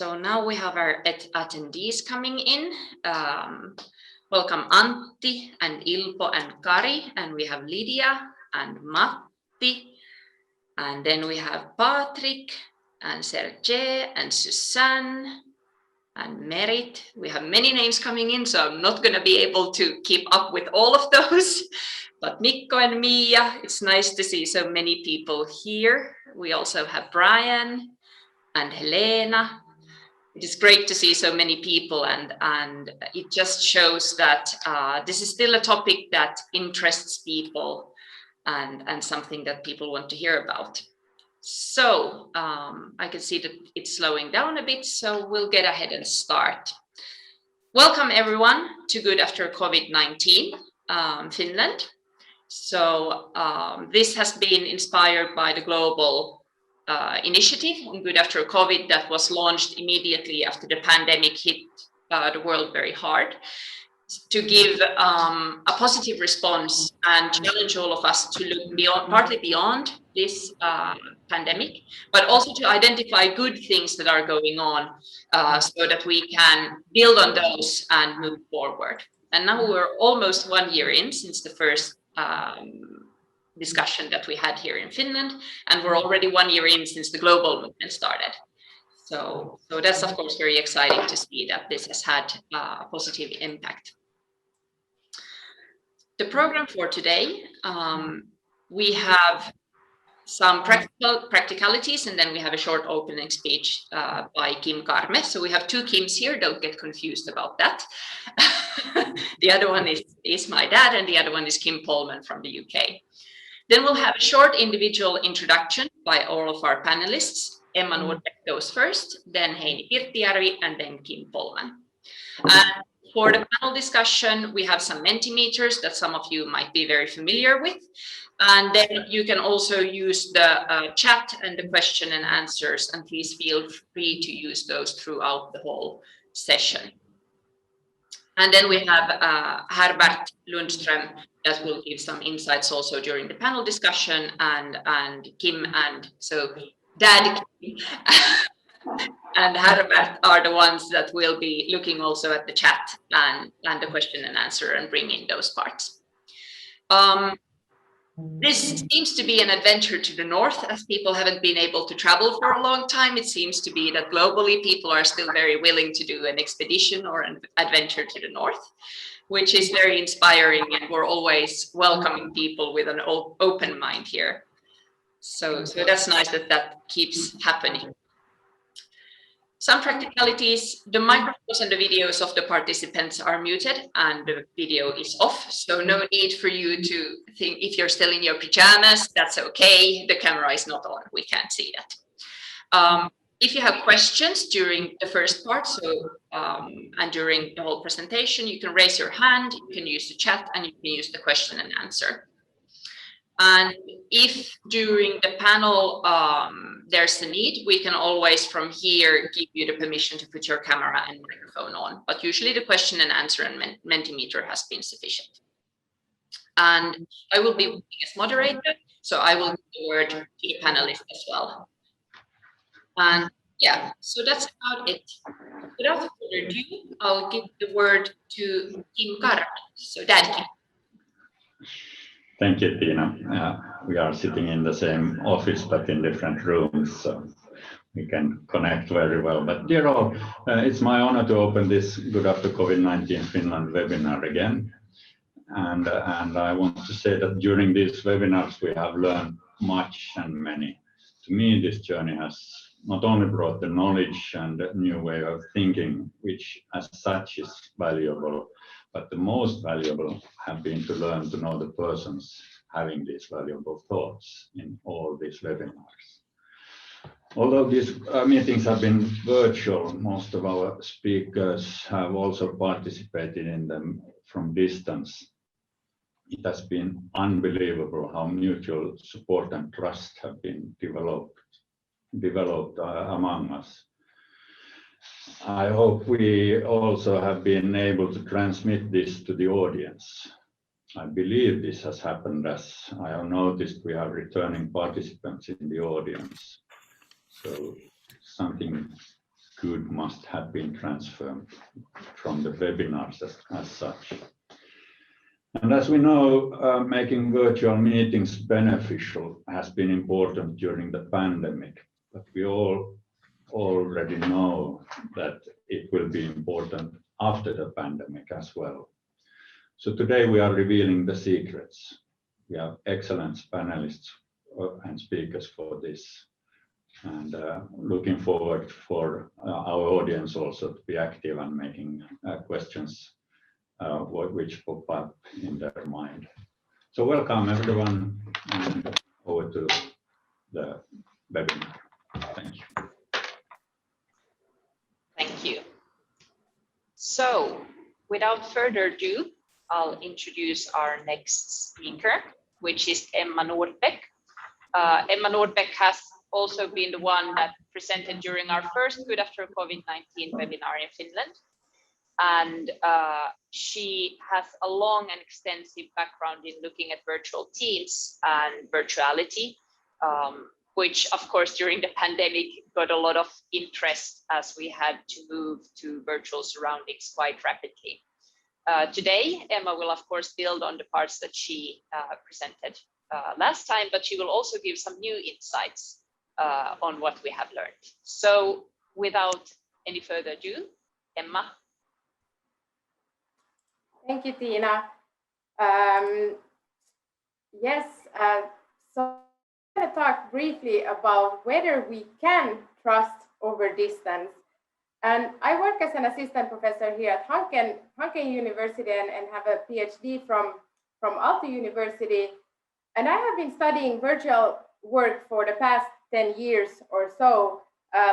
So now we have our attendees coming in. Welcome Antti and Ilpo and Kari, and we have Lydia and Matti, and then we have Patrick and Sergei and Susanne and Merit. We have many names coming in, so I'm not going to be able to keep up with all of those. But Mikko and Mia, it's nice to see so many people here. We also have Brian and Helena. It is great to see so many people, and it just shows that this is still a topic that interests people and something that people want to hear about. So I can see that it's slowing down a bit, so we'll get ahead and start. Welcome everyone to Good After Covid-19 Finland. So this has been inspired by the global initiative on Good After COVID that was launched immediately after the pandemic hit the world very hard, to give a positive response and challenge all of us to look beyond, partly beyond this pandemic, but also to identify good things that are going on so that we can build on those and move forward. And now we're almost 1 year in since the first discussion that we had here in Finland, and we're already 1 year in since the global movement started. So that's of course very exciting to see that this has had a positive impact. The program for today, we have some practicalities, and then we have a short opening speech by Kim Karme. So we have two Kims here, don't get confused about that. The other one is my dad, and the other one is Kim Polman from the UK. Then we'll have a short individual introduction by all of our panelists. Emma Nordbeck goes first, then Heini Pirttijärvi, and then Kim Polman. And for the panel discussion, we have some Mentimeters that some of you might be very familiar with. And then you can also use the chat and the question and answers, and please feel free to use those throughout the whole session. And then we have Herbert Lundström that will give some insights also during the panel discussion, and Kim and so Dad Kim and Herbert are the ones that will be looking also at the chat and the question and answer and bring in those parts. This seems to be an adventure to the north, as people haven't been able to travel for a long time. It seems to be that globally people are still very willing to do an expedition or an adventure to the north, which is very inspiring, and we're always welcoming people with an open mind here. So that's nice that that keeps happening. Some practicalities: the microphones and the videos of the participants are muted and the video is off. So no need for you to think if you're still in your pajamas, that's okay. The camera is not on, we can't see that. If you have questions during the first part, and during the whole presentation, you can raise your hand, you can use the chat, and you can use the question and answer. And if during the panel there's a need, we can always from here give you the permission to put your camera and microphone on. But usually the question and answer and Mentimeter has been sufficient. And I will be working as moderator, so I will give the word to the panelists as well. And yeah, so that's about it. Without further ado, I'll give the word to Kim Karme. So Dad Kim. Thank you, Tina. We are sitting in the same office, but in different rooms, so we can connect very well. But dear all, it's my honor to open this Good After COVID-19 Finland webinar again. And I want to say that during these webinars, we have learned much and many. To me, this journey has not only brought the knowledge and a new way of thinking, which as such is valuable, but the most valuable have been to learn to know the persons having these valuable thoughts in all these webinars. Although these meetings have been virtual, most of our speakers have also participated in them from distance. It has been unbelievable how mutual support and trust have been developed among us. I hope we also have been able to transmit this to the audience. I believe this has happened, as I have noticed we have returning participants in the audience. So something good must have been transferred from the webinars as such. And as we know, making virtual meetings beneficial has been important during the pandemic, but we all already know that it will be important after the pandemic as well. So today we are revealing the secrets. We have excellent panelists and speakers for this, and looking forward for our audience also to be active and making questions which pop up in their mind. So welcome everyone, and over to the webinar. Thank you. Thank you. So without further ado, I'll introduce our next speaker, which is Emma Nordbeck. Emma Nordbeck has also been the one that presented during our first Good After COVID-19 webinar in Finland. And she has a long and extensive background in looking at virtual teams and virtuality, which of course during the pandemic got a lot of interest as we had to move to virtual surroundings quite rapidly. Today, Emma will of course build on the parts that she presented last time, but she will also give some new insights on what we have learned. So without any further ado, Emma. Thank you, Tina. Yes, so I'm going to talk briefly about whether we can trust over distance. And I work as an assistant professor here at Hanken University and have a PhD from Aalto University. And I have been studying virtual work for the past 10 years or so,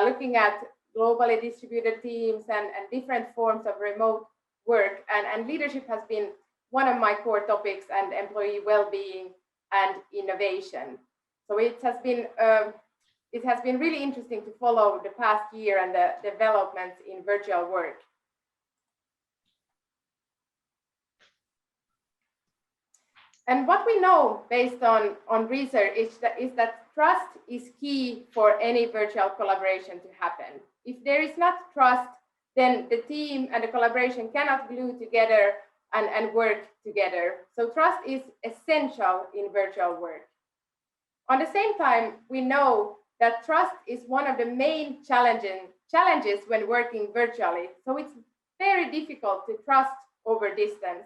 looking at globally distributed teams and different forms of remote work, and leadership has been one of my core topics, and employee well-being and innovation. So it has been really interesting to follow the past year and the developments in virtual work. And what we know based on research is that trust is key for any virtual collaboration to happen. If there is not trust, then the team and the collaboration cannot glue together and work together. So trust is essential in virtual work. On the same time, we know that trust is one of the main challenges when working virtually. So it's very difficult to trust over distance.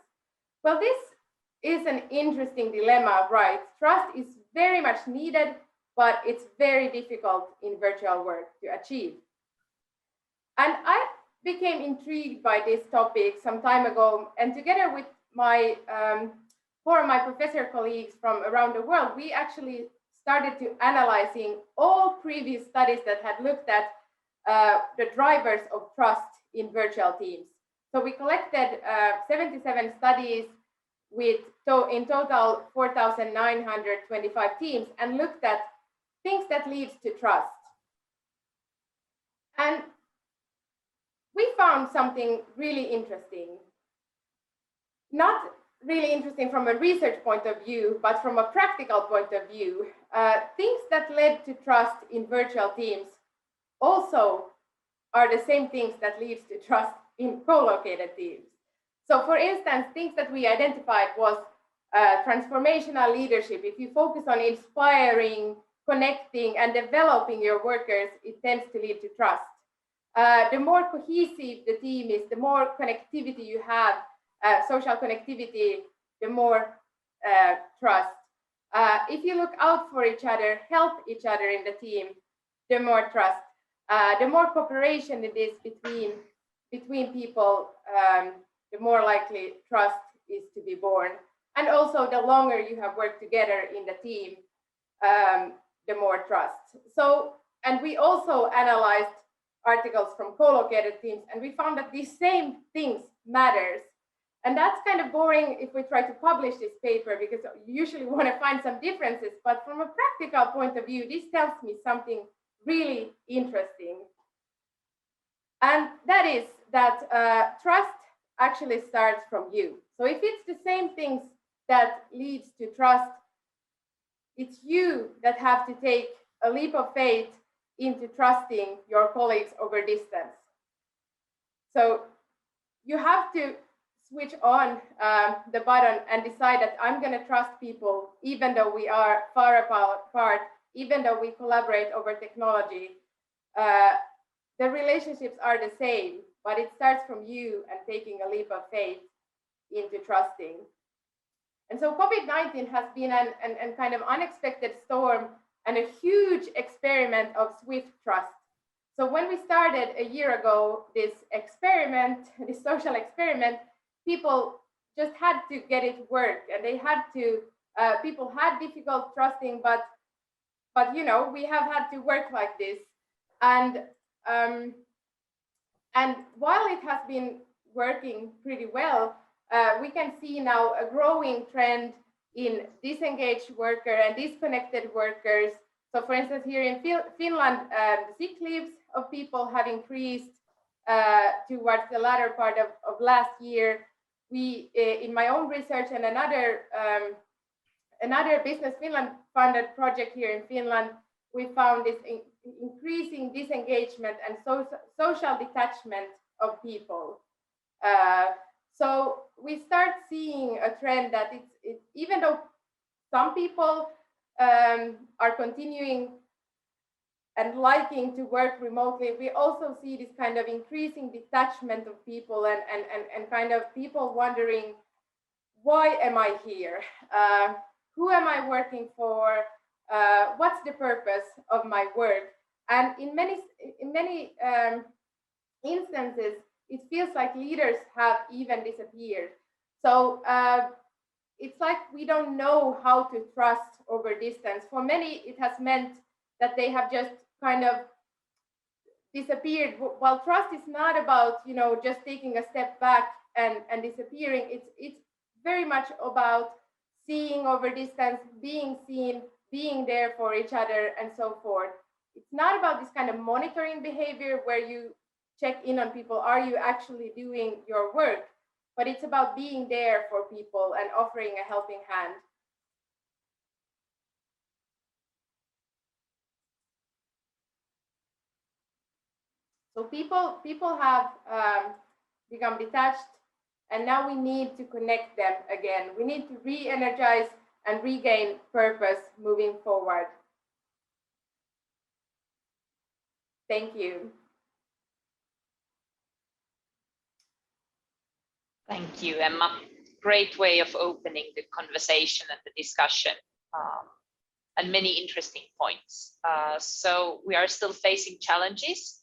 Well, this is an interesting dilemma, right? Trust is very much needed, but it's very difficult in virtual work to achieve. And I became intrigued by this topic some time ago, and together with my four of my professor colleagues from around the world, we actually started to analyzing all previous studies that had looked at the drivers of trust in virtual teams. So we collected 77 studies with in total 4,925 teams and looked at things that leads to trust. And we found something really interesting. Not really interesting from a research point of view, but from a practical point of view. Things that led to trust in virtual teams also are the same things that leads to trust in co-located teams. So for instance, things that we identified was transformational leadership. If you focus on inspiring, connecting, and developing your workers, it tends to lead to trust. The more cohesive the team is, the more connectivity you have, social connectivity, the more trust. If you look out for each other, help each other in the team, the more trust. The more cooperation it is between people, the more likely trust is to be born. And also, the longer you have worked together in the team, the more trust. So, and we also analyzed articles from co-located teams, and we found that these same things matters. And that's kind of boring if we try to publish this paper, because you usually want to find some differences. But from a practical point of view, this tells me something really interesting. And that is that trust actually starts from you. So if it's the same things that leads to trust, it's you that have to take a leap of faith into trusting your colleagues over distance. So you have to switch on the button and decide that I'm going to trust people, even though we are far apart, even though we collaborate over technology. The relationships are the same, but it starts from you and taking a leap of faith into trusting. And so COVID-19 has been an kind of unexpected storm and a huge experiment of swift trust. So when we started a year ago, this experiment, this social experiment, people just had to get it work, and they had to, people had difficult trusting, but you know, we have had to work like this. And while it has been working pretty well, we can see now a growing trend in disengaged worker and disconnected workers. So for instance, here in Finland, sick leaves of people have increased towards the latter part of last year. We, in my own research and another Business Finland funded project here in Finland, we found this increasing disengagement and social detachment of people. So we start seeing a trend that it's even though some people are continuing and liking to work remotely, we also see this kind of increasing detachment of people and kind of people wondering, why am I here? Who am I working for? What's the purpose of my work? And in many instances, it feels like leaders have even disappeared. So it's like we don't know how to trust over distance. For many, it has meant that they have just kind of disappeared. While trust is not about, you know, just taking a step back and disappearing. It's very much about seeing over distance, being seen, being there for each other, and so forth. It's not about this kind of monitoring behavior where you check in on people. Are you actually doing your work? But it's about being there for people and offering a helping hand. So people have become detached, and now we need to connect them again. We need to re-energize and regain purpose moving forward. Thank you. Thank you, Emma. Great way of opening the conversation and the discussion, and many interesting points. So we are still facing challenges,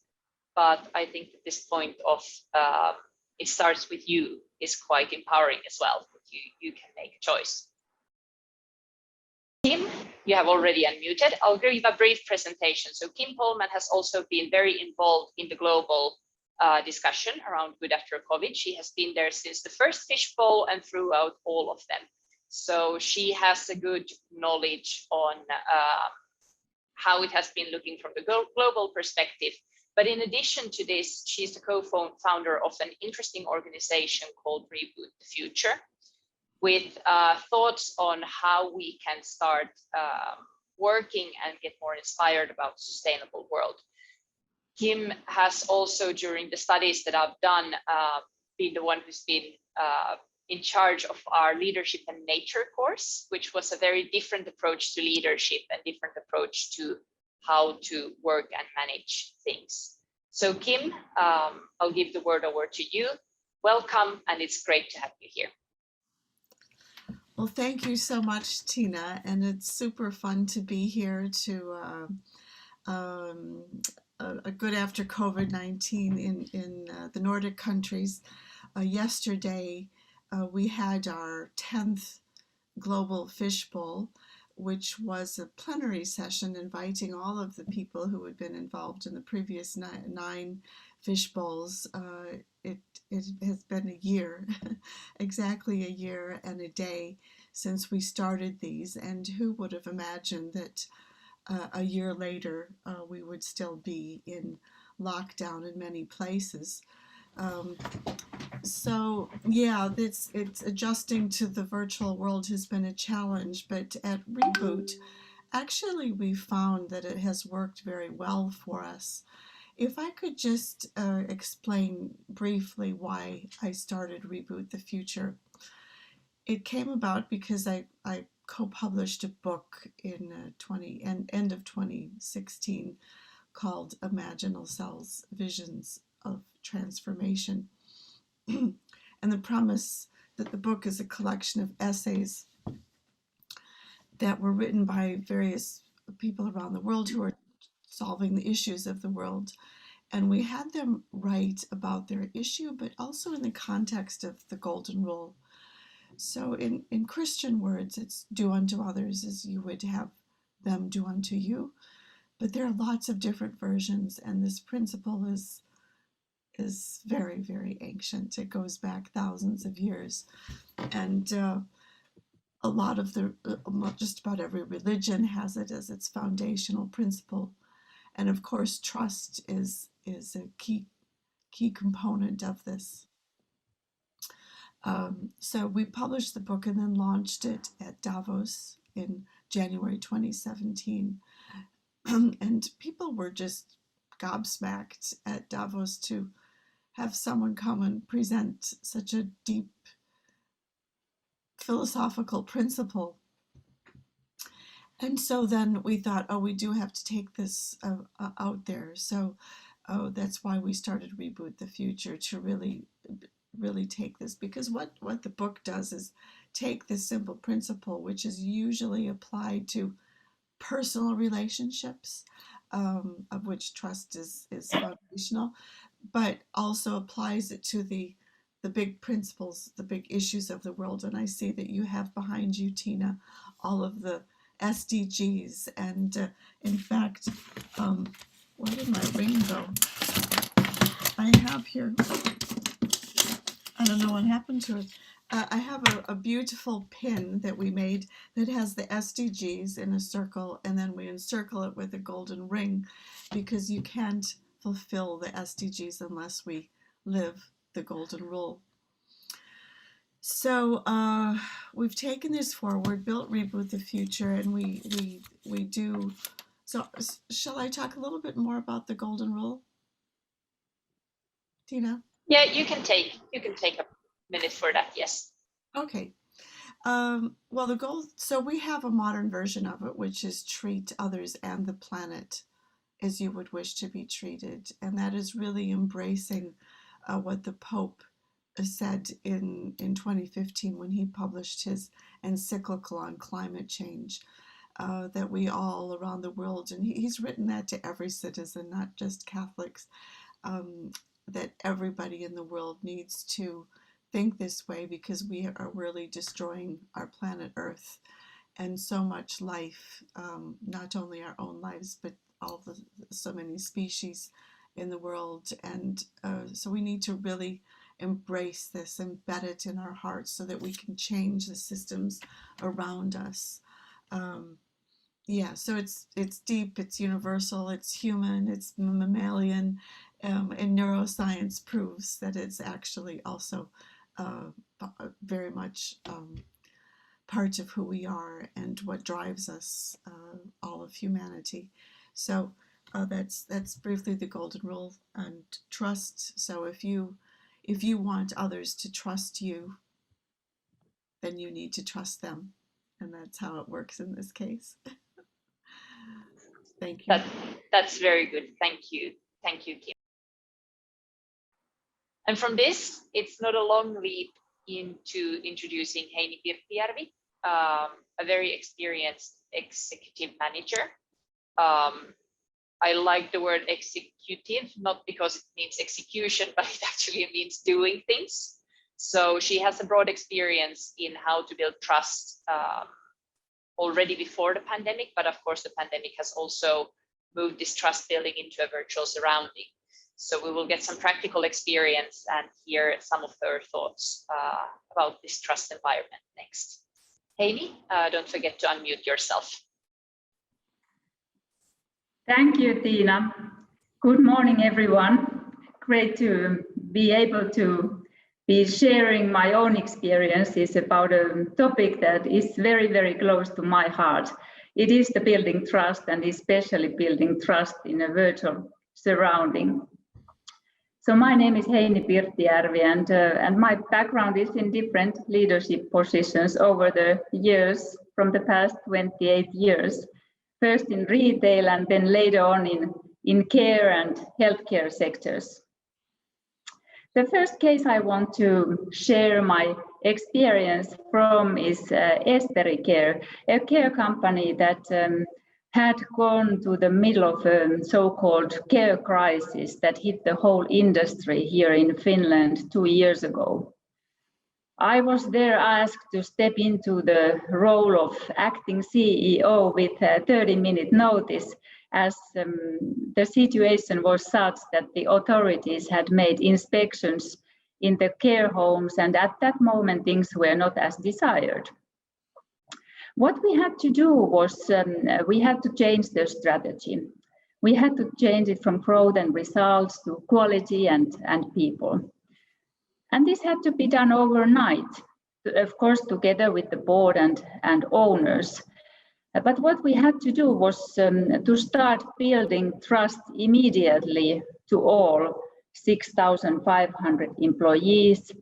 but I think that this point of it starts with you is quite empowering as well. You can make a choice. Kim, you have already unmuted. I'll give a brief presentation. So Kim Polman has also been very involved in the global discussion around Good After COVID. She has been there since the first fishbowl and throughout all of them. So she has a good knowledge on how it has been looking from the global perspective. But in addition to this, she's the co-founder of an interesting organization called Reboot the Future, with thoughts on how we can start working and get more inspired about a sustainable world. Kim has also, during the studies that I've done, been the one who's been in charge of our Leadership and Nature course, which was a very different approach to leadership and different approach to how to work and manage things. So Kim, I'll give the word over to you. Welcome, and it's great to have you here. Well, thank you so much, Tina, and it's super fun to be here to a good after COVID-19 in the Nordic countries. Yesterday, we had our 10th Global Fishbowl, which was a plenary session inviting all of the people who had been involved in the previous nine fishbowls. It has been a year, exactly a year and a day since we started these, and who would have imagined that a year later we would still be in lockdown in many places. So yeah, it's adjusting to the virtual world has been a challenge, but at Reboot, Actually, we found that it has worked very well for us. If I could just explain briefly why I started Reboot the Future. It came about because I co-published a book in end of 2016 called Imaginal Cells, Visions of Transformation. And the premise that the book is a collection of essays that were written by various people around the world who are solving the issues of the world. And we had them write about their issue, but also in the context of the Golden Rule. So in Christian words, it's do unto others as you would have them do unto you. But there are lots of different versions, and this principle is very, very ancient. It goes back thousands of years. And a lot of just about every religion has it as its foundational principle. And of course, trust is a key component of this. So we published the book and then launched it at Davos in January 2017. And people were just gobsmacked at Davos to have someone come and present such a deep philosophical principle. And so then we thought, oh, we do have to take this out there. So that's why we started Reboot the Future, to really take this, because what the book does is take this simple principle, which is usually applied to personal relationships, of which trust is foundational, but also applies it to the big principles, the big issues of the world. And I see that you have behind you, Tina, all of the SDGs. And in fact, where did my ring go? I have here, I don't know what happened to it. I have a beautiful pin that we made that has the SDGs in a circle, and then we encircle it with a golden ring, because you can't fulfill the SDGs unless we live the Golden Rule. So we've taken this forward, built Reboot the Future, and we do. So shall I talk a little bit more about the Golden Rule, Tina? Yeah, you can take a minute for that. Yes. Okay. Well, the goal. So we have a modern version of it, which is treat others and the planet as you would wish to be treated, and that is really embracing what the Pope said in 2015 when he published his encyclical on climate change, that we all around the world, and he's written that to every citizen, not just Catholics, that everybody in the world needs to think this way, because we are really destroying our planet Earth and so much life, not only our own lives, but so many species in the world. And so we need to really embrace this, embed it in our hearts so that we can change the systems around us. Yeah, so it's deep, it's universal, it's human, it's mammalian, and neuroscience proves that it's actually also very much part of who we are and what drives us, all of humanity. So that's briefly the Golden Rule and trust. So if you want others to trust you, then you need to trust them, and that's how it works in this case. Thank you. That's very good. Thank you, Kim. And from this, it's not a long leap into introducing Heini Pirttijärvi, a very experienced executive manager. I like the word executive, not because it means execution, but it actually means doing things. So she has a broad experience in how to build trust already before the pandemic, but of course the pandemic has also moved this trust building into a virtual surrounding. So we will get some practical experience and hear some of her thoughts about this trust environment next. Heini, don't forget to unmute yourself. Thank you, Tina. Good morning, everyone. Great to be able to be sharing my own experiences about a topic that is very, very close to my heart. it is the building trust, and especially building trust in a virtual surrounding. So my name is Heini Pirttijärvi, and my background is in different leadership positions over the years, from the past 28 years, first in retail and then later on in care and healthcare sectors. The first case I want to share my experience from is Esperi Care, a care company that had gone to the middle of a so-called care crisis that hit the whole industry here in Finland 2 years ago. I was there asked to step into the role of acting CEO with a 30-minute notice, as the situation was such that the authorities had made inspections in the care homes, and at that moment things were not as desired. What we had to do was we had to change the strategy. We had to change it from growth and results to quality and people. And this had to be done overnight, of course, together with the board and owners. But what we had to do was to start building trust immediately to all 6,500 employees,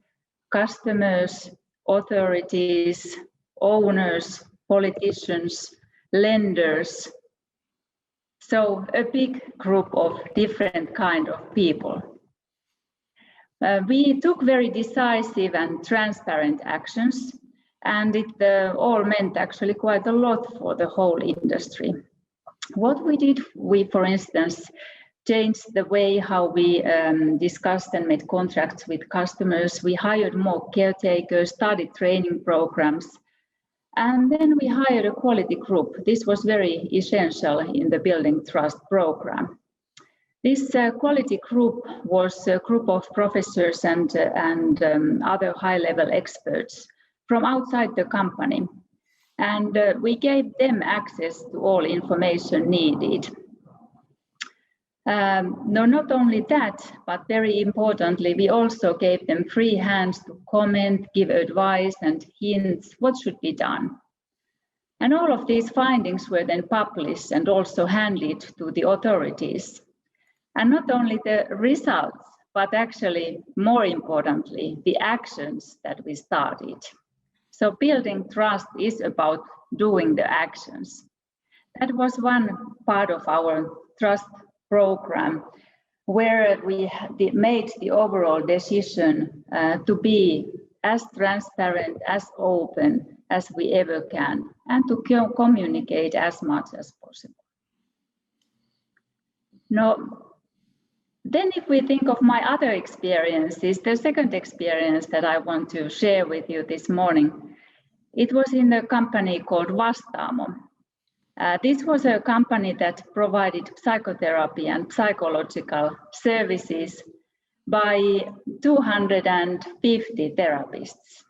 customers, authorities, owners, politicians, lenders. So a big group of different kind of people. We took very decisive and transparent actions, and it all meant actually quite a lot for the whole industry. What we did, we, for instance, changed the way how we discussed and made contracts with customers. We hired more caretakers, started training programs, and then we hired a quality group. This was very essential in the Building Trust program. This quality group was a group of professors and other high-level experts from outside the company. And we gave them access to all information needed. No, not only that, but very importantly, we also gave them free hands to comment, give advice and hints what should be done. And all of these findings were then published and also handed to the authorities. And not only the results, but actually, more importantly, the actions that we started. So building trust is about doing the actions. That was one part of our trust program, where we made the overall decision to be as transparent, as open as we ever can, and to communicate as much as possible. Now, then if we think of my other experiences, the second experience that I want to share with you this morning, it was in a company called Vastaamo. This was a company that provided psychotherapy and psychological services by 250 therapists.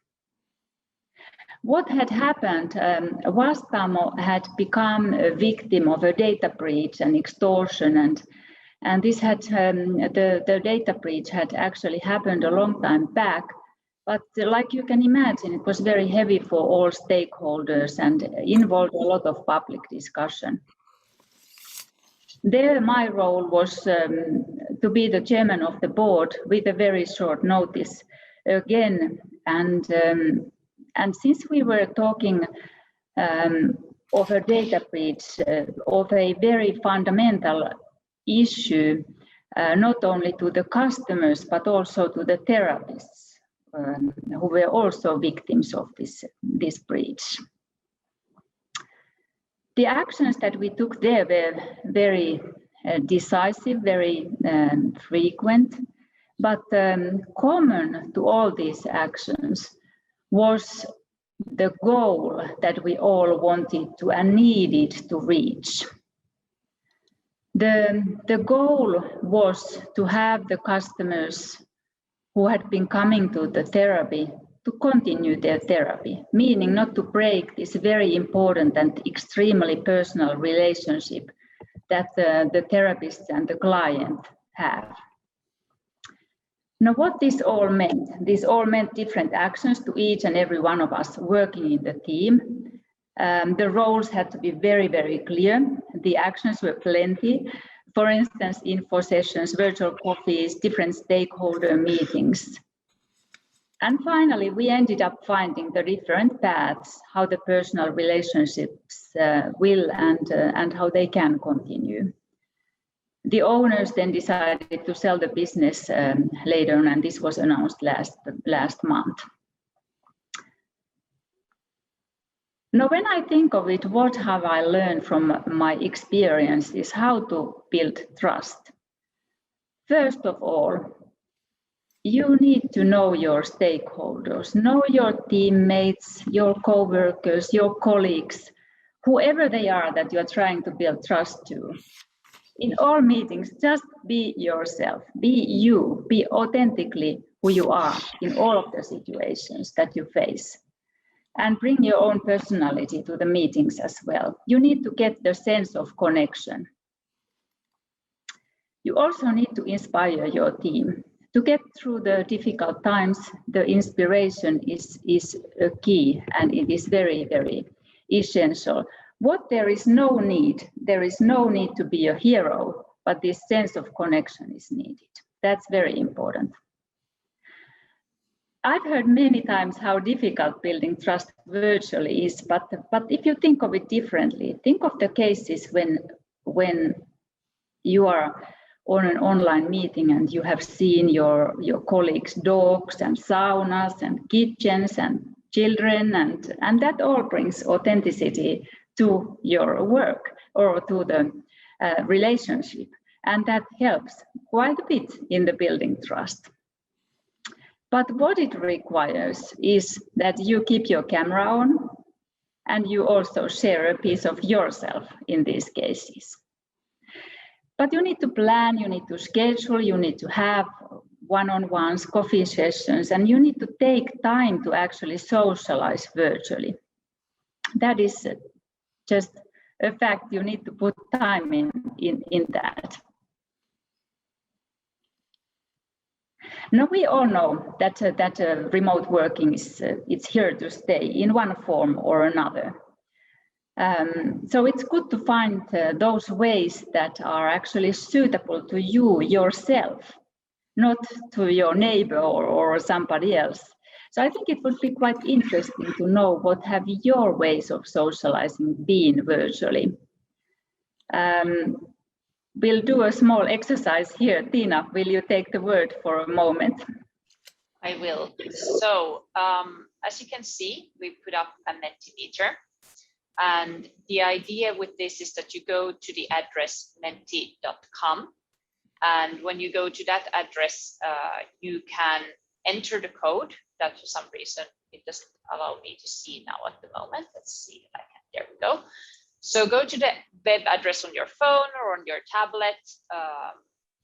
What had happened, Vastaamo had become a victim of a data breach and extortion, and this had the data breach had actually happened a long time back. But like you can imagine, it was very heavy for all stakeholders and involved a lot of public discussion. There, my role was to be the chairman of the board with a very short notice again. And since we were talking of a data breach, of a very fundamental issue, not only to the customers, but also to the therapists, who were also victims of this breach. The actions that we took there were very decisive, very frequent, but common to all these actions was the goal that we all wanted to and needed to reach. The goal was to have the customers who had been coming to the therapy to continue their therapy, meaning not to break this very important and extremely personal relationship that the therapist and the client have. Now, what this all meant different actions to each and every one of us working in the team. The roles had to be very, very clear. The actions were plenty. For instance, info sessions, virtual coffees, different stakeholder meetings. And finally, we ended up finding the different paths, how the personal relationships will and how they can continue. The owners then decided to sell the business later on, and this was announced last month. Now, when I think of it, what have I learned from my experience is how to build trust. First of all, you need to know your stakeholders, know your teammates, your co-workers, your colleagues, whoever they are that you are trying to build trust to. In all meetings, just be yourself, be you, be authentically who you are in all of the situations that you face. And bring your own personality to the meetings as well. You need to get the sense of connection. You also need to inspire your team. To get through the difficult times, the inspiration is a key, and it is very, very essential. What there is no need to be a hero, but this sense of connection is needed. That's very important. I've heard many times how difficult building trust virtually is, but if you think of it differently, think of the cases when you are on an online meeting and you have seen your colleagues' dogs and saunas and kitchens and children, and that all brings authenticity to your work or to the relationship, and that helps quite a bit in the building trust. But what it requires is that you keep your camera on and you also share a piece of yourself in these cases. But you need to plan, you need to schedule, you need to have one-on-ones, coffee sessions, and you need to take time to actually socialize virtually. That is just a fact. You need to put time in that. Now we all know that remote working it's here to stay in one form or another. So it's good to find those ways that are actually suitable to you yourself, not to your neighbor or somebody else. So I think it would be quite interesting to know what have your ways of socializing been virtually. We'll do a small exercise here. Tina, will you take the word for a moment? I will. So as you can see, we put up a Mentimeter. And the idea with this is that you go to the address menti.com. And when you go to that address, you can enter the code that for some reason it doesn't allow me to see now at the moment. Let's see if I can. There we go. So go to the web address on your phone or on your tablet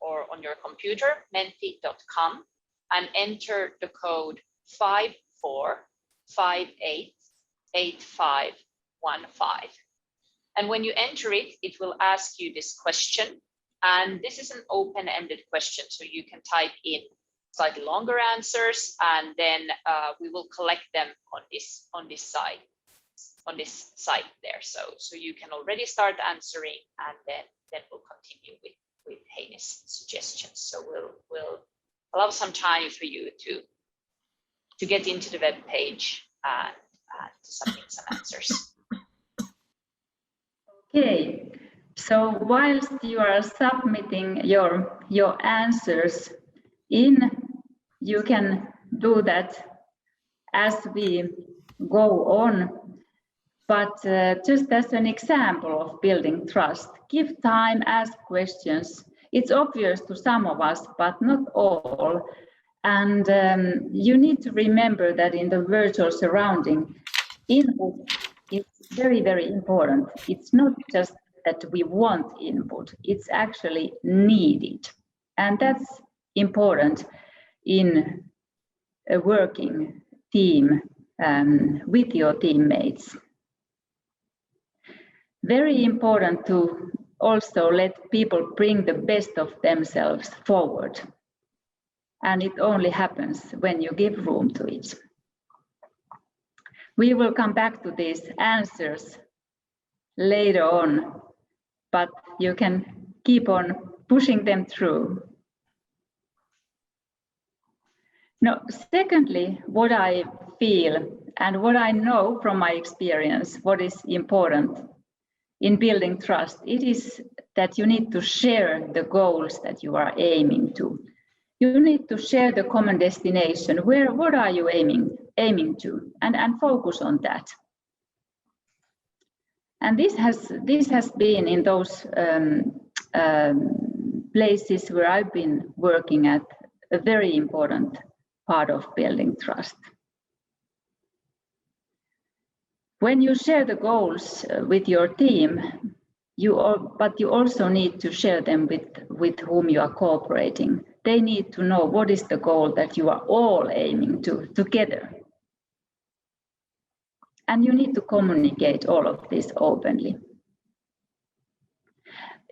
or on your computer, menti.com, and enter the code 54588515. And when you enter it, it will ask you this question. And this is an open-ended question, so you can type in slightly longer answers, and then we will collect them on this site there. So you can already start answering, and then we'll continue with Heine's suggestions. So we'll allow some time for you to get into the web page and submit some answers. Okay, so whilst you are submitting your answers you can do that as we go on. But just as an example of building trust, give time, ask questions. It's obvious to some of us, but not all. And you need to remember that in the virtual surrounding, input is very, very important. It's not just that we want input, it's actually needed. And that's important in a working team with your teammates. Very important to also let people bring the best of themselves forward. And it only happens when you give room to it. We will come back to these answers later on, but you can keep on pushing them through. Now, secondly, what I feel and what I know from my experience, what is important in building trust, it is that you need to share the goals that you are aiming to. You need to share the common destination. What are you aiming to, and focus on that. And this has been in those places where I've been working at a very important part of building trust. When you share the goals with your team, but you also need to share them with whom you are cooperating. They need to know what is the goal that you are all aiming to together. And you need to communicate all of this openly.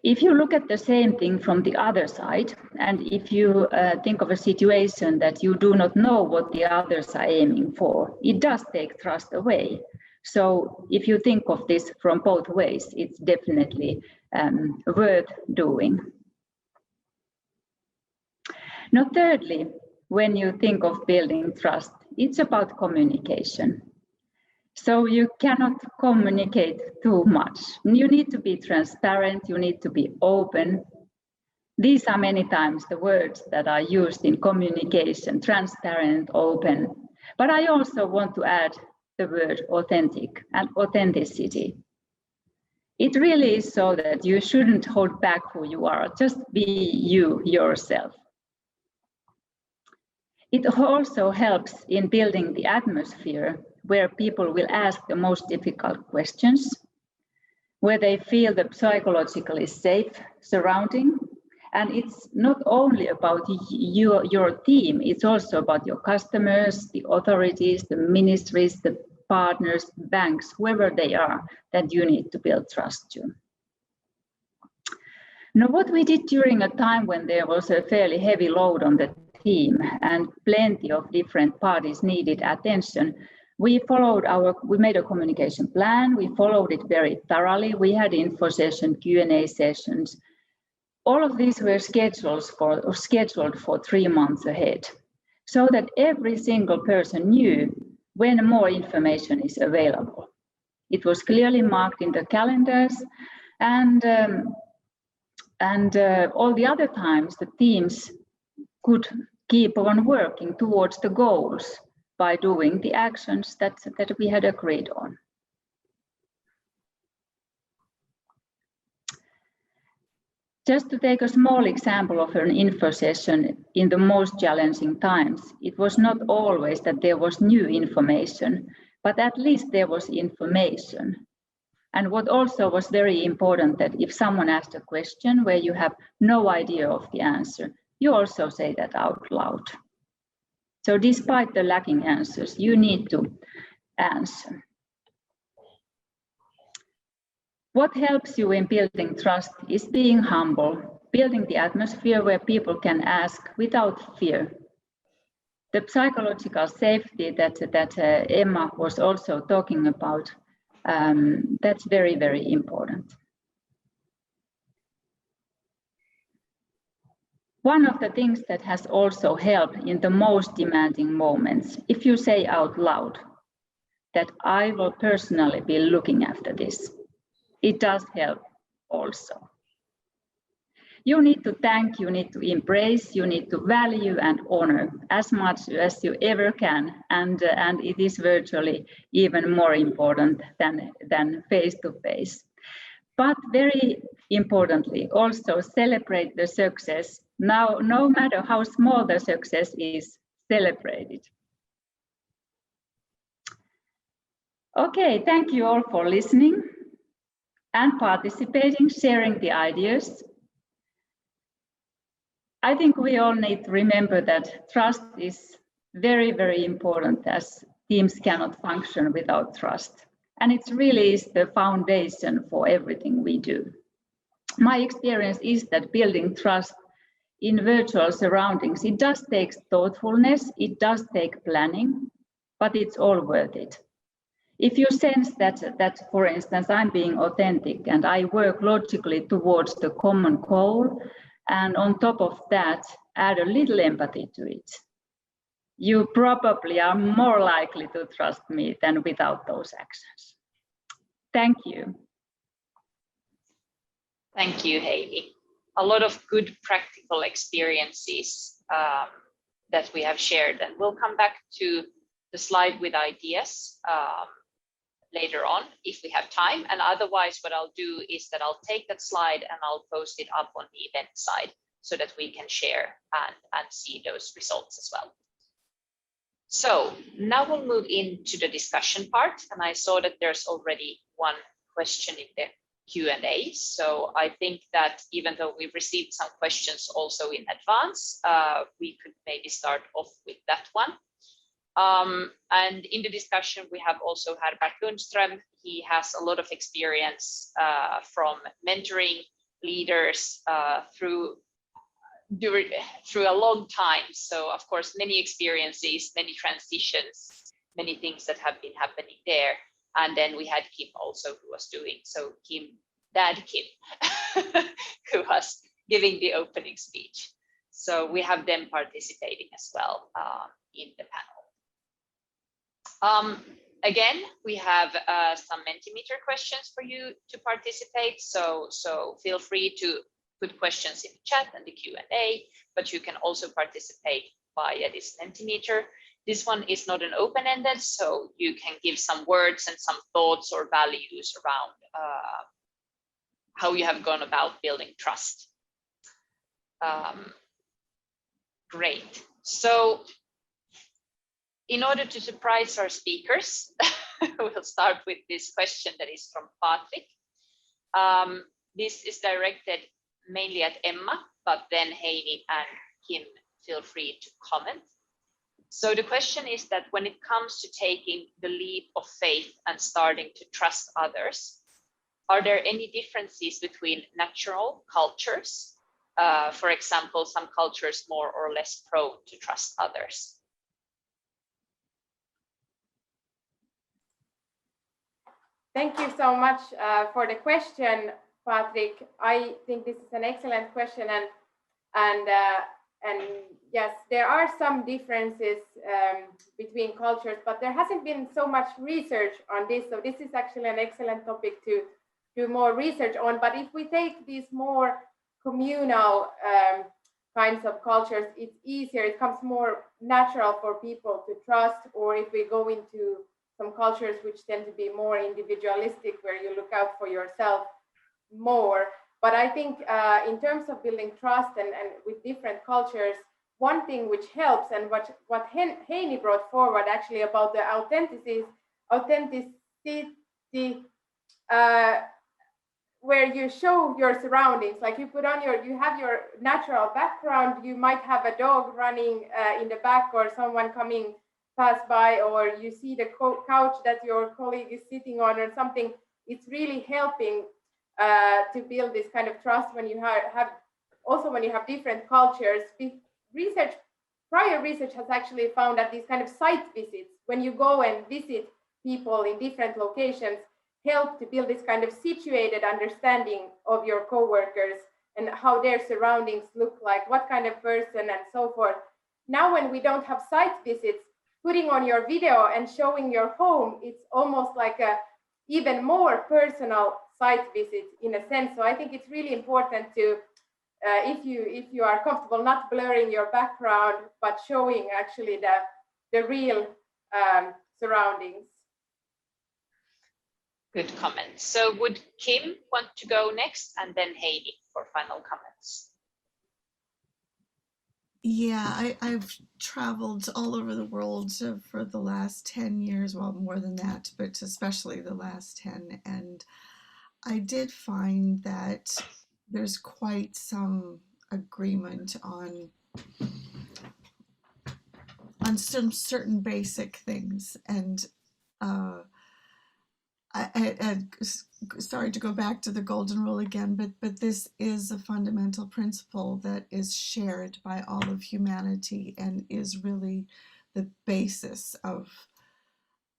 If you look at the same thing from the other side, and if you think of a situation that you do not know what the others are aiming for, it does take trust away. So if you think of this from both ways, it's definitely worth doing. Now, thirdly, when you think of building trust, it's about communication. So you cannot communicate too much. You need to be transparent, you need to be open. These are many times the words that are used in communication, transparent, open. But I also want to add the word authentic and authenticity. It really is so that you shouldn't hold back who you are, just be you yourself. It also helps in building the atmosphere where people will ask the most difficult questions, where they feel the psychologically safe surrounding. And it's not only about your team, it's also about your customers, the authorities, the ministries, the partners, banks, whoever they are, that you need to build trust to. Now, what we did during a time when there was a fairly heavy load on the team and plenty of different parties needed attention, we made a communication plan, we followed it very thoroughly, we had info session, Q&A sessions. All of these were scheduled for 3 months ahead, so that every single person knew when more information is available. It was clearly marked in the calendars, and all the other times the teams could keep on working towards the goals by doing the actions that we had agreed on. Just to take a small example of an info session in the most challenging times, it was not always that there was new information, but at least there was information. And what also was very important, that if someone asked a question where you have no idea of the answer, you also say that out loud. So despite the lacking answers, you need to answer. What helps you in building trust is being humble, building the atmosphere where people can ask without fear. The psychological safety that Emma was also talking about, that's very, very important. One of the things that has also helped in the most demanding moments, if you say out loud that I will personally be looking after this, it does help also. You need to thank, you need to embrace, you need to value and honor as much as you ever can, and it is virtually even more important than face-to-face. But very importantly, also celebrate the success. Now, no matter how small the success is, celebrate it. Okay, thank you all for listening and participating, sharing the ideas. I think we all need to remember that trust is very, very important, as teams cannot function without trust. And it really is the foundation for everything we do. My experience is that building trust in virtual surroundings, it does take thoughtfulness, it does take planning, but it's all worth it. If you sense that, for instance, I'm being authentic and I work logically towards the common goal, and on top of that, add a little empathy to it, you probably are more likely to trust me than without those actions. Thank you. Thank you, Heidi. A lot of good practical experiences that we have shared, and we'll come back to the slide with ideas later on if we have time. And otherwise, what I'll do is that I'll take that slide and I'll post it up on the event side so that we can share and see those results as well. So now we'll move into the discussion part, and I saw that there's already one question in the Q&A. So I think that even though we've received some questions also in advance, we could maybe start off with that one. And in the discussion, we have also Herbert Lundström. He has a lot of experience from mentoring leaders through a long time. So of course, many experiences, many transitions, many things that have been happening there. And then we had Kim also who was doing, so Dad Kim, who was giving the opening speech. So we have them participating as well in the panel. Again, we have some Mentimeter questions for you to participate. So feel free to put questions in the chat and the Q&A, but you can also participate via this Mentimeter. This one is not an open-ended, so you can give some words and some thoughts or values around how you have gone about building trust. Great. So in order to surprise our speakers, we'll start with this question that is from Patrick. This is directed mainly at Emma, but then Heini and Kim, feel free to comment. So the question is that when it comes to taking the leap of faith and starting to trust others, are there any differences between natural cultures? For example, some cultures more or less prone to trust others. Thank you so much for the question, Patrick. I think this is an excellent question, and yes, there are some differences between cultures, but there hasn't been so much research on this. So this is actually an excellent topic to do more research on. But if we take these more communal kinds of cultures, it's easier. It comes more natural for people to trust. Or if we go into some cultures which tend to be more individualistic, where you look out for yourself more. But I think in terms of building trust and with different cultures, one thing which helps, and what Heini brought forward actually about the authenticity, where you show your surroundings, like you put on you have your natural background, you might have a dog running in the back or someone coming pass by, or you see the couch that your colleague is sitting on or something. It's really helping to build this kind of trust when you have also when you have different cultures. Prior research has actually found that these kind of site visits, when you go and visit people in different locations, help to build this kind of situated understanding of your coworkers and how their surroundings look like, what kind of person and so forth. Now, when we don't have site visits, putting on your video and showing your home, it's almost like a even more personal site visit in a sense. So I think it's really important to, if you are comfortable, not blurring your background, but showing actually the real surroundings. Good comments. So would Kim want to go next, and then Heidi for final comments? Yeah, I've traveled all over the world for the last 10 years, well, more than that, but especially the last 10. And I did find that there's quite some agreement on some certain basic things. And sorry to go back to the golden rule again, but this is a fundamental principle that is shared by all of humanity and is really the basis of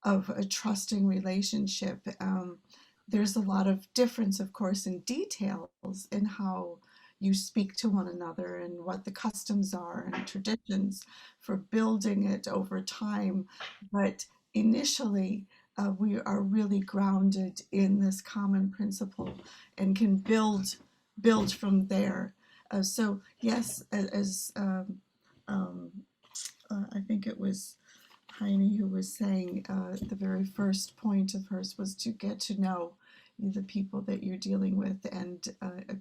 of a trusting relationship. There's a lot of difference, of course, in details in how you speak to one another and what the customs are and traditions for building it over time. But initially, we are really grounded in this common principle and can build from there. So yes, as I think it was Heine who was saying the very first point of hers was to get to know the people that you're dealing with, and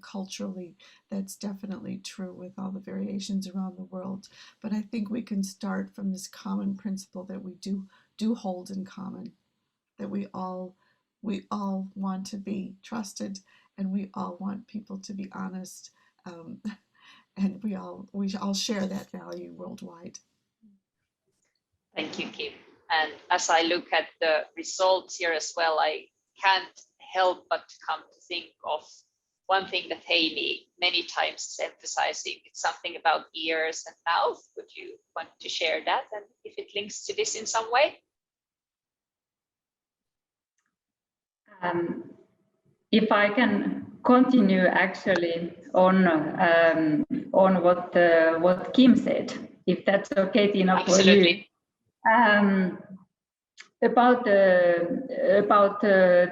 culturally that's definitely true with all the variations around the world. But I think we can start from this common principle that we do hold in common, that we all want to be trusted, and we all want people to be honest, and we all share that value worldwide. Thank you, Kim. And as I look at the results here as well, I can't help but come to think of one thing that Heini many times is emphasizing. It's something about ears and mouth. Would you want to share that, and if it links to this in some way? If I can continue actually on what Kim said, if that's okay, Tina, Absolutely. for you. About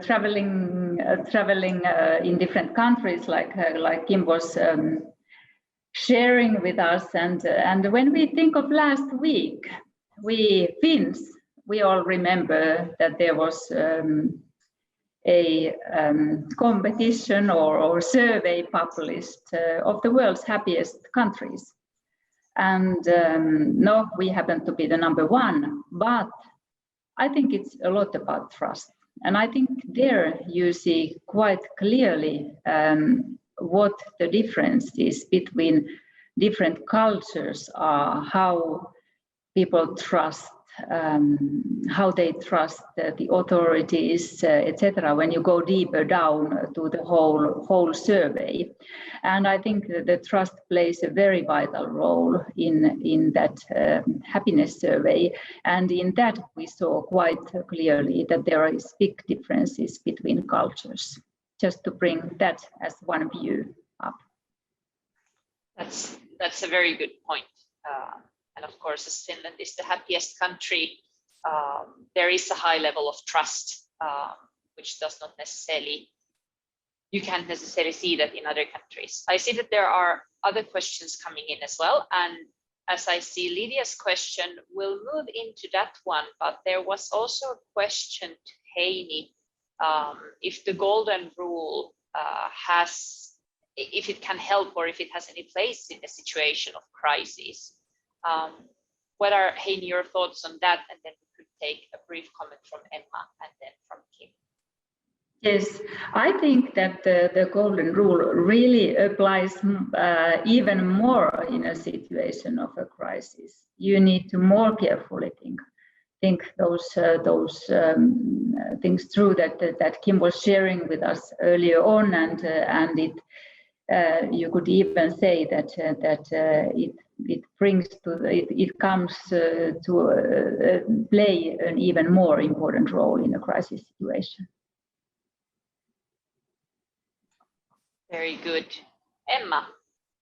traveling in different countries, like Kim was sharing with us, and when we think of last week, we Finns, we all remember that there was a competition or survey published of the world's happiest countries, and no, we happen to be the number one, but I think it's a lot about trust. And I think there you see quite clearly what the difference is between different cultures are, how people trust, how they trust the authorities, etc. when you go deeper down to the whole survey. And I think that the trust plays a very vital role in that happiness survey. And in that we saw quite clearly that there is big differences between cultures, just to bring that as one view up. That's a very good point. And of course, as Finland is the happiest country, there is a high level of trust, which does not necessarily, you can't necessarily see that in other countries. I see that there are other questions coming in as well. And as I see Lydia's question, we'll move into that one, but there was also a question to Heini, if the golden rule if it can help or if it has any place in a situation of crisis. What are, Heini, your thoughts on that? And then we could take a brief comment from Emma and then from Kim. Yes, I think that the golden rule really applies even more in a situation of a crisis. You need to more carefully think those things through that Kim was sharing with us earlier on, and it you could even say that it brings it comes to play an even more important role in a crisis situation. Very good. Emma,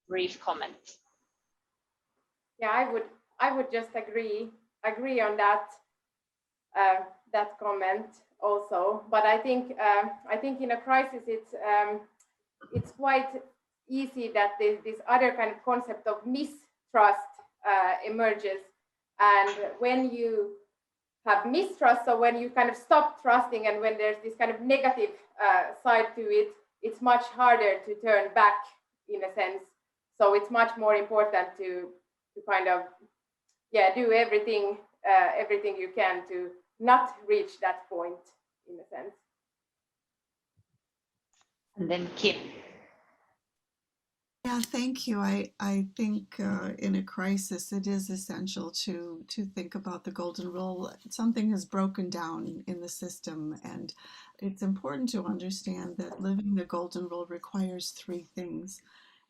brief comment. Yeah, I would just agree on that that comment also. But I think in a crisis it's quite easy that this other kind of concept of mistrust emerges, and when you have mistrust, so when you kind of stop trusting and when there's this kind of negative side to it, it's much harder to turn back in a sense. So it's much more important to kind of do everything you can to not reach that point in a sense. And then Kim. Yeah, thank you. I think in a crisis, it is essential to think about the golden rule. Something has broken down in the system, and it's important to understand that living the golden rule requires three things.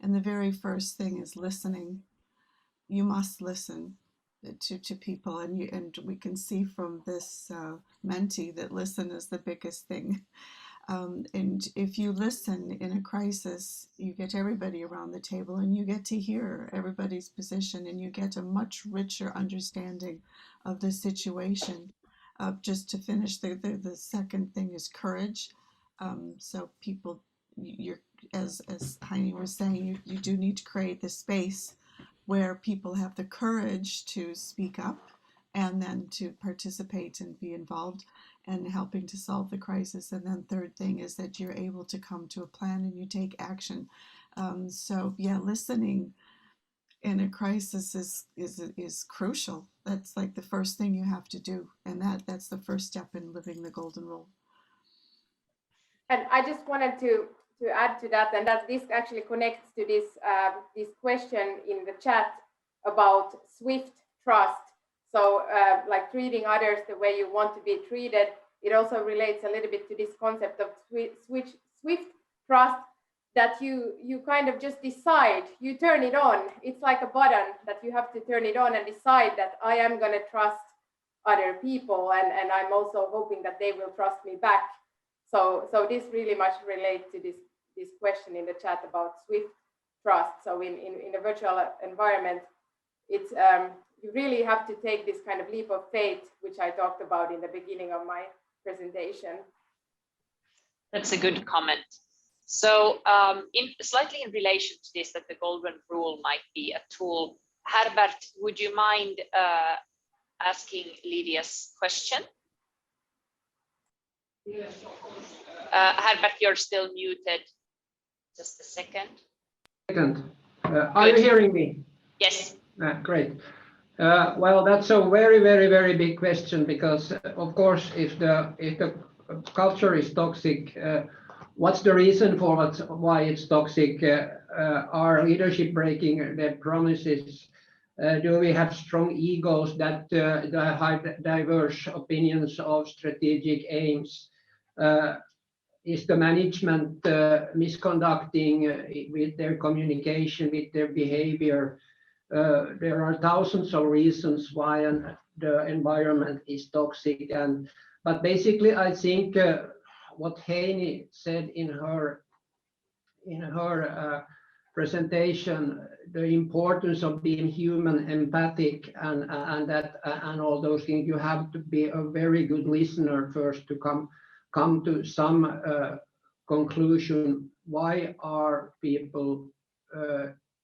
And the very first thing is listening. You must listen. to people, and we can see from this Menti that listen is the biggest thing. And if you listen in a crisis, you get everybody around the table and you get to hear everybody's position and you get a much richer understanding of the situation. Just to finish, the second thing is courage. So people, you're, as Heini was saying, you do need to create the space where people have the courage to speak up and then to participate and be involved and helping to solve the crisis. And then third thing is that you're able to come to a plan and you take action. So yeah, listening in a crisis is crucial. That's like the first thing you have to do, and that's the first step in living the golden rule. And I just wanted to add to that, and that this actually connects to this this question in the chat about swift trust. So like treating others the way you want to be treated. It also relates a little bit to this concept of swift trust, that you kind of just decide, you turn it on. It's like a button that you have to turn it on and decide that I am going to trust other people, and I'm also hoping that they will trust me back. So this really much relates to this question in the chat about swift trust. So in a virtual environment, it's you really have to take this kind of leap of faith, which I talked about in the beginning of my presentation. That's a good comment. So slightly in relation to this, that the golden rule might be a tool, Herbert, would you mind asking Lydia's question? Yes, of course. Herbert, you're still muted. Just a second. Are you hearing me? Yes. Great. Well, that's a very, very, very big question, because of course, if the culture is toxic, what's the reason for why it's toxic? Are leadership breaking their promises? Do we have strong egos that have diverse opinions of strategic aims? Is the management misconducting with their communication, with their behavior? There are thousands of reasons why the environment is toxic, but basically I think what Heini said in her presentation, the importance of being human, empathic, and all those things. You have to be a very good listener first to come to some conclusion. Why are people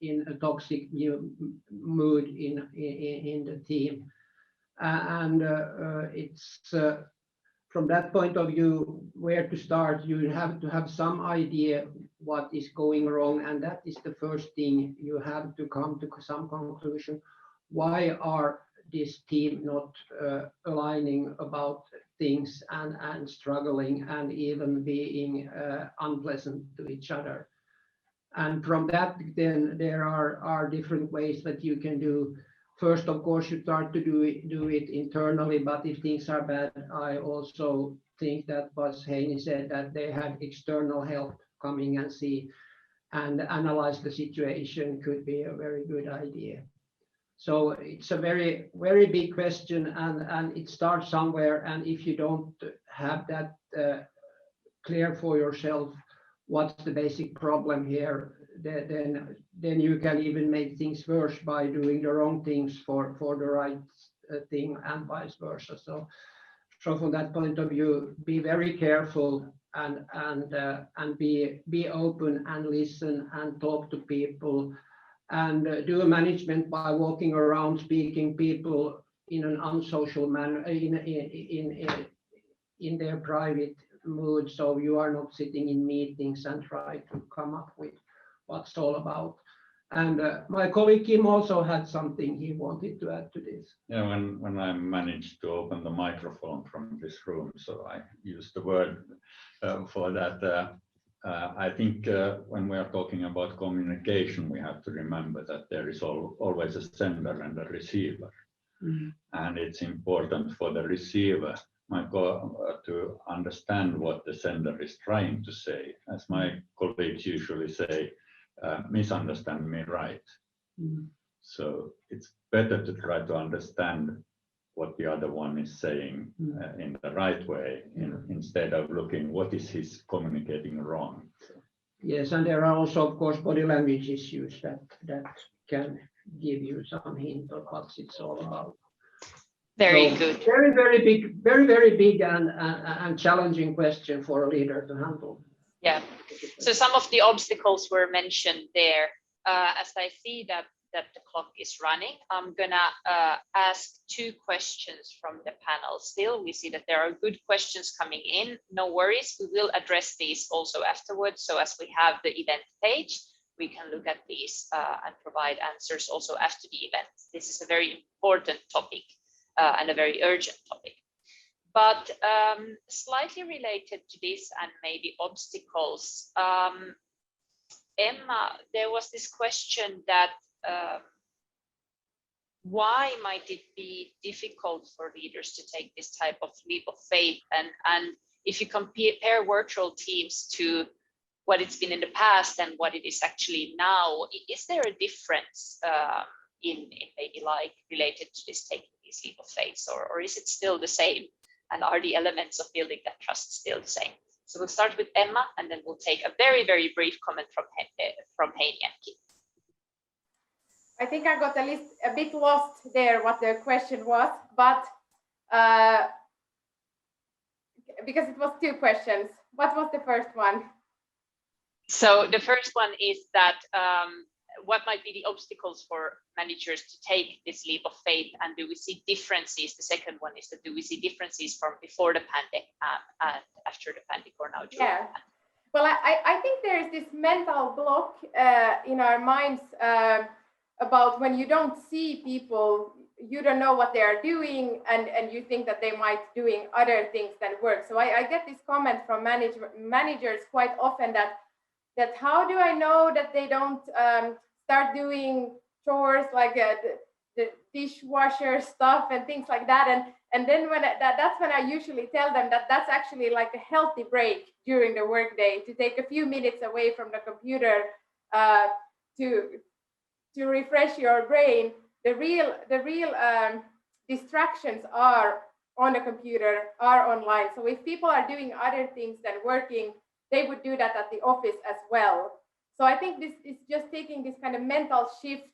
in a toxic mood in the team? And it's from that point of view where to start. You have to have some idea what is going wrong, and that is the first thing. You have to come to some conclusion. Why are this team not aligning about things and struggling and even being unpleasant to each other? And from that, then there are different ways that you can do. First, of course, you start to do it internally, but if things are bad, I also think that what Heini said, that they had external help coming and see and analyze the situation could be a very good idea. So it's a very, very big question, and it starts somewhere. And if you don't have that clear for yourself, what's the basic problem here, then you can even make things worse by doing the wrong things for the right thing, and vice versa. So from that point of view, be very careful and be open and listen and talk to people, and do a management by walking around, speaking people in an unsocial manner, in their private mood, so you are not sitting in meetings and try to come up with what's all about. And my colleague Kim also had something he wanted to add to this. Yeah, when I managed to open the microphone from this room, so I used the word for that. I think when we are talking about communication, we have to remember that there is always a sender and a receiver. Mm-hmm. And it's important for the receiver to understand what the sender is trying to say. As my colleagues usually say, misunderstand me right. Mm-hmm. So it's better to try to understand what the other one is saying in the right way, instead of looking what is he communicating wrong. Yes, and there are also, of course, body language issues that can give you some hint of what it's all about. Very So, good. very big and challenging question for a leader to handle. Yeah. So some of the obstacles were mentioned there. As I see that the clock is running, I'm gonna ask 2 questions from the panel still. We see that there are good questions coming in. No worries, we will address these also afterwards. So as we have the event page, we can look at these and provide answers also after the event. This is a very important topic and a very urgent topic. But slightly related to this and maybe obstacles, Emma, there was this question that why might it be difficult for leaders to take this type of leap of faith? And if you compare virtual teams to what it's been in the past and what it is actually now, is there a difference in maybe like related to this taking this leap of faith, or is it still the same? And are the elements of building that trust still the same? So we'll start with Emma, and then we'll take a very, very brief comment from Heini and Kim. I think I got a bit lost there what the question was, but because it was 2 questions. What was the first one? So the first one is that what might be the obstacles for managers to take this leap of faith, and do we see differences? The second one is that do we see differences from before the pandemic and after the pandemic, or now during the pandemic? Well, I think there is this mental block in our minds about when you don't see people, you don't know what they are doing, and you think that they might be doing other things than work. So I get this comment from managers quite often that how do I know that they don't start doing chores like the dishwasher stuff and things like that, and then that's when I usually tell them that that's actually like a healthy break during the workday, to take a few minutes away from the computer to refresh your brain. The real distractions are on the computer, are online. So if people are doing other things than working, they would do that at the office as well. So I think this is just taking this kind of mental shift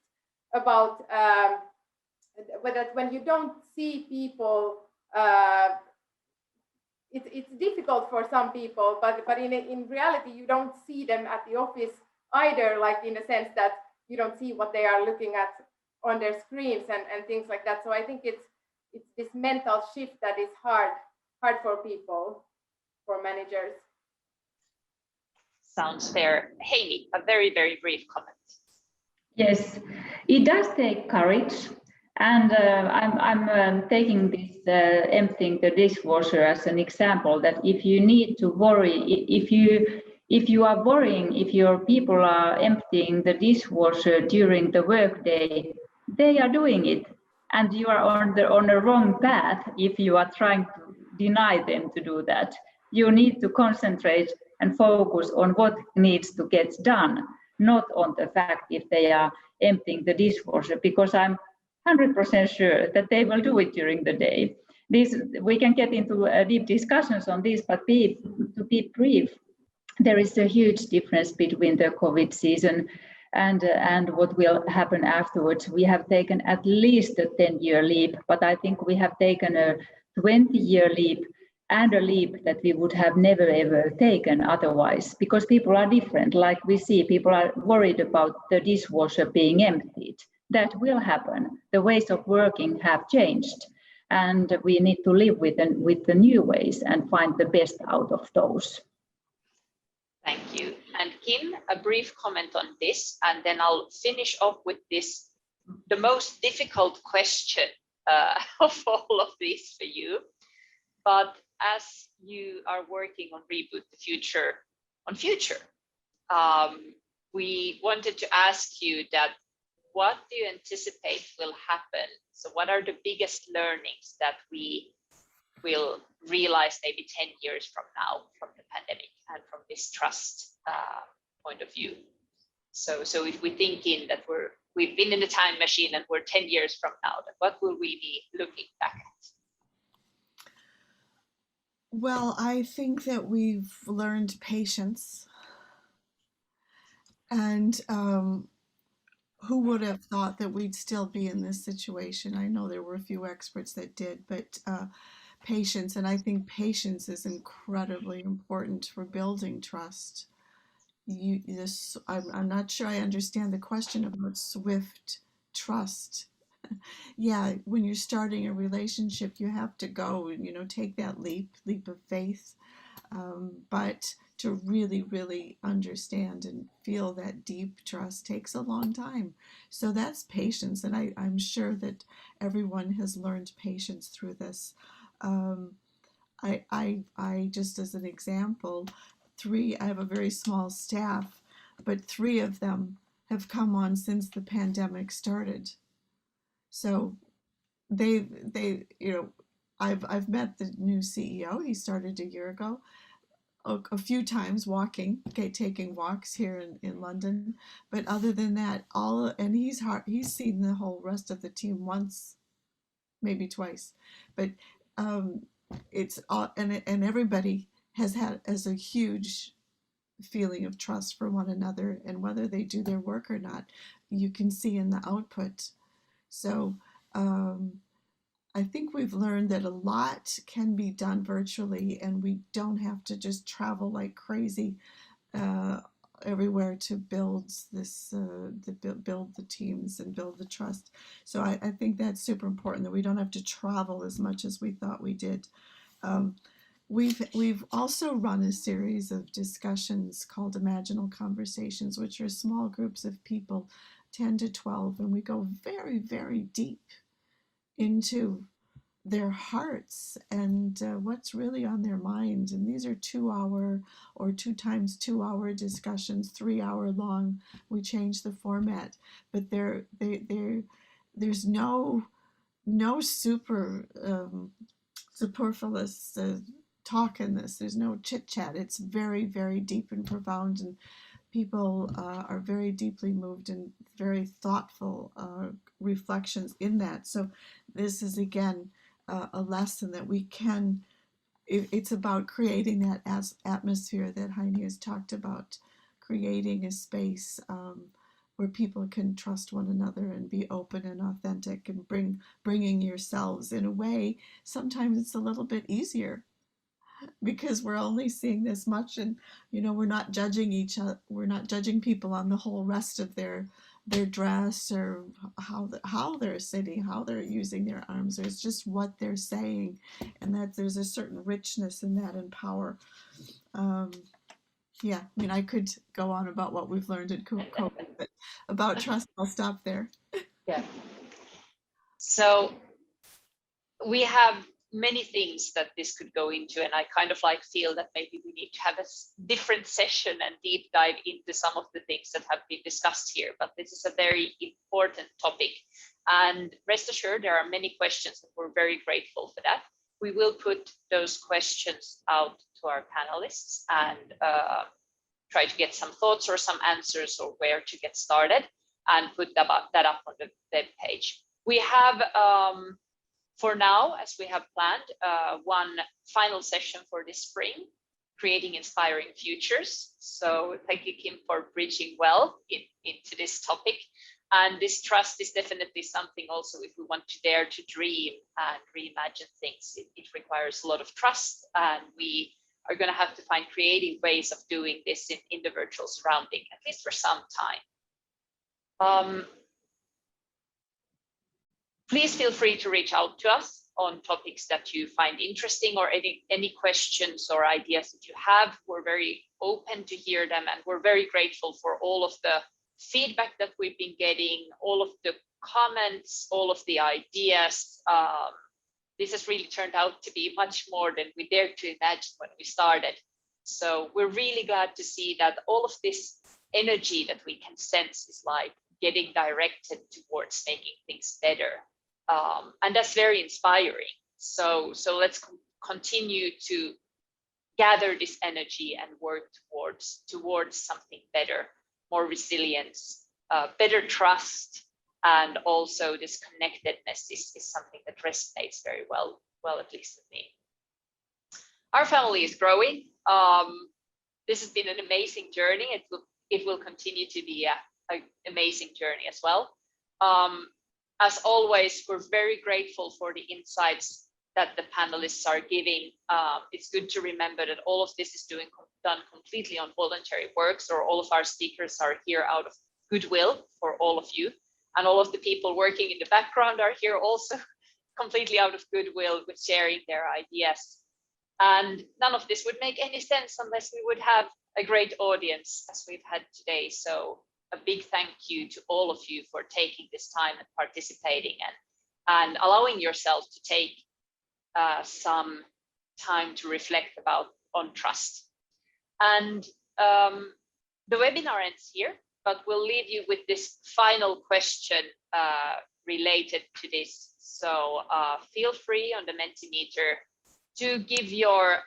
about that when you don't see people, it's difficult for some people, but in reality, you don't see them at the office either, like in the sense that you don't see what they are looking at on their screens and things like that. So I think it's this mental shift that is hard for people, for managers. Sounds fair. Heini, a very, very brief comment. Yes, it does take courage, and I'm taking this emptying the dishwasher as an example. That if you need to worry, if you are worrying, if your people are emptying the dishwasher during the workday, they are doing it, and you are on the wrong path if you are trying to deny them to do that. You need to concentrate and focus on what needs to get done, not on the fact if they are emptying the dishwasher, because I'm 100% sure that they will do it during the day. We can get into deep discussions on this, but to be brief, there is a huge difference between the COVID season and what will happen afterwards. We have taken at least a 10-year leap, but I think we have taken a 20-year leap, and a leap that we would have never ever taken otherwise, because people are different. Like we see, people are worried about the dishwasher being emptied. That will happen. The ways of working have changed, and we need to live with the new ways and find the best out of those. Thank you. And Kim, a brief comment on this, and then I'll finish off with this, the most difficult question of all of these for you. But as you are working on Reboot the Future, we wanted to ask you that what do you anticipate will happen? So what are the biggest learnings that we will realize maybe 10 years from now from the pandemic and from this trust point of view? So if we think in that we've been in the time machine and we're 10 years from now, then what will we be looking back at? Well, I think that we've learned patience. And who would have thought that we'd still be in this situation? I know there were a few experts that did, but patience, and I think patience is incredibly important for building trust. I'm not sure I understand the question about swift trust. Yeah, when you're starting a relationship, you have to go and, take that leap of faith. But to really, really understand and feel that deep trust takes a long time. So that's patience, and I'm sure that everyone has learned patience through this. I just as an example, I have a very small staff, but 3 of them have come on since the pandemic started. So I've met the new CEO. He started a year ago. A few times taking walks here in London, but other than that, he's seen the whole rest of the team once, maybe twice, but it's all, and everybody has a huge feeling of trust for one another, and whether they do their work or not, you can see in the output. So I think we've learned that a lot can be done virtually, and we don't have to just travel like crazy everywhere to build build the teams and build the trust. So I think that's super important, that we don't have to travel as much as we thought we did. We've also run a series of discussions called Imaginal Conversations, which are small groups of people, 10 to 12, and we go very, very deep into their hearts and what's really on their mind. And these are 2-hour or 2 times 2-hour discussions, 3-hour long. We change the format, but there's no superfluous talk in this. There's no chit chat. It's very, very deep and profound, and people are very deeply moved and very thoughtful reflections in that. So this is again a lesson that we can. It's about creating that atmosphere that Heini has talked about, creating a space where people can trust one another and be open and authentic, and bringing yourselves in a way. Sometimes it's a little bit easier because we're only seeing this much, and we're not judging each other. We're not judging people on the whole rest of their dress or how they're sitting, how they're using their arms. It's just what they're saying, and that there's a certain richness in that and power. Yeah, I mean, I could go on about what we've learned in COVID, but about trust, I'll stop there. Yeah. So we have many things that this could go into, and I kind of feel that maybe we need to have a different session and deep dive into some of the things that have been discussed here. But this is a very important topic, and rest assured there are many questions, and we're very grateful for that. We will put those questions out to our panelists and try to get some thoughts or some answers or where to get started, and put that up on the web page. We have for now, as we have planned, one final session for this spring, Creating Inspiring Futures. So thank you, Kim, for bridging well into this topic. And this trust is definitely something also, if we want to dare to dream and reimagine things, it requires a lot of trust. And we are going to have to find creative ways of doing this in the virtual surrounding, at least for some time. Please feel free to reach out to us on topics that you find interesting, or any questions or ideas that you have. We're very open to hear them, and we're very grateful for all of the feedback that we've been getting, all of the comments, all of the ideas. This has really turned out to be much more than we dared to imagine when we started. So we're really glad to see that all of this energy that we can sense is getting directed towards making things better. And that's very inspiring. So let's continue to gather this energy and work towards something better, more resilience, better trust, And also this connectedness is something that resonates very well, at least with me. Our family is growing. This has been an amazing journey. It will continue to be an amazing journey as well. As always, we're very grateful for the insights that the panelists are giving. It's good to remember that all of this is done completely on voluntary work, so all of our speakers are here out of goodwill for all of you, and all of the people working in the background are here also completely out of goodwill with sharing their ideas. And none of this would make any sense unless we would have a great audience as we've had today. So a big thank you to all of you for taking this time and participating and allowing yourself to take some time to reflect on trust. And the webinar ends here, but we'll leave you with this final question related to this. So feel free on the Mentimeter to give your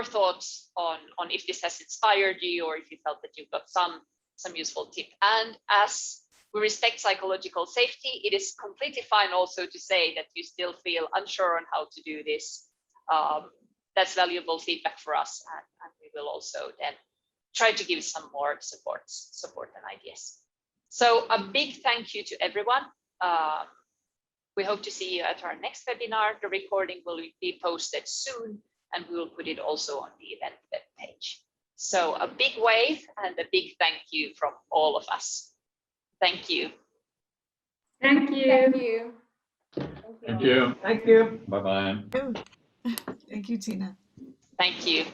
thoughts on if this has inspired you or if you felt that you've got some useful tip. And as we respect psychological safety, it is completely fine also to say that you still feel unsure on how to do this. That's valuable feedback for us, and we will also then try to give some more support and ideas. So a big thank you to everyone. We hope to see you at our next webinar. The recording will be posted soon, and we will put it also on the event web page. So a big wave and a big thank you from all of us. Thank you. Thank you. Thank you. Thank you. Thank you. Bye-bye. Thank you, Tina. Thank you.